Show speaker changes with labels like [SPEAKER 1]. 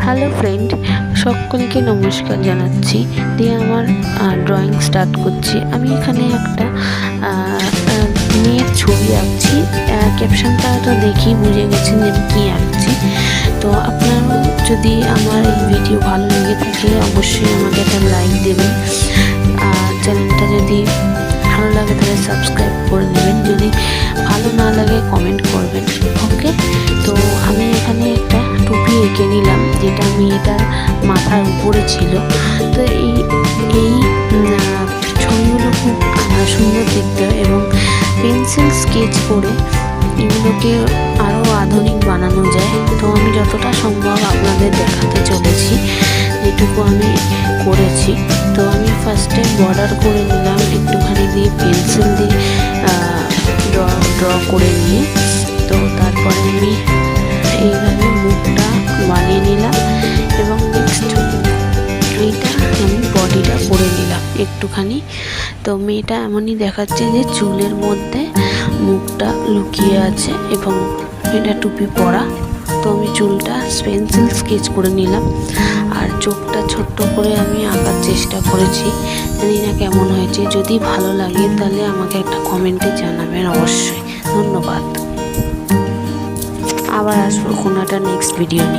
[SPEAKER 1] Hello friend, সকলকে নমস্কার জানাচ্ছি। দিয়ে আমার ড্রয়িং স্টার্ট করছি। আমি এখানে একটা মেয়ের ছবি আঁকছি। ক্যাপশনটা তো দেখেই বুঝে গেছেন যে আমি কী আঁকছি। তো আপনারাও যদি আমার এই ভিডিও ভালো লেগে থাকে অবশ্যই আমাকে একটা লাইক দেবেন। আর চ্যানেলটা যদি ভালো লাগে তাহলে সাবস্ক্রাইব করে নেবেন। যদি ভালো না লাগে কমেন্ট করবেন, ওকে। তো আমি এখানে একটা টুপি এঁকে নিলাম, যেটা মেয়েটার মাথার উপরে ছিল। তো এই ছবিগুলো খুব সুন্দর দেখতে, এবং পেন্সিল স্কেচ করে এগুলোকে আরও আধুনিক বানানো যায়। তো আমি যতটা সম্ভব আপনাদের দেখাতে চলেছি যেটুকু আমি করেছি। তো আমি ফার্স্টে বর্ডার করে নিলাম একটুখানি দিয়ে, পেন্সিল দিয়ে ড্র করে নিয়ে। তো তারপরে আমি এইভাবে মুখটা বানিয়ে নিলাম, এবং নেক্সট এইটা আমি বডিটা করে নিলাম একটুখানি। তো মেয়েটা এমনই দেখাচ্ছে যে চুলের মধ্যে মুখটা লুকিয়ে আছে, এবং এটা টুপি পরা। তো আমি চুলটা পেন্সিল স্কেচ করে নিলাম, আর চোখটা ছোট্ট করে আমি আঁকার চেষ্টা করেছি। জানি না কেমন হয়েছে। যদি ভালো লাগে তাহলে আমাকে একটা কমেন্টে জানাবেন অবশ্যই। ধন্যবাদ। আবার আসবো কোনো একটা নেক্সট ভিডিও নিয়ে।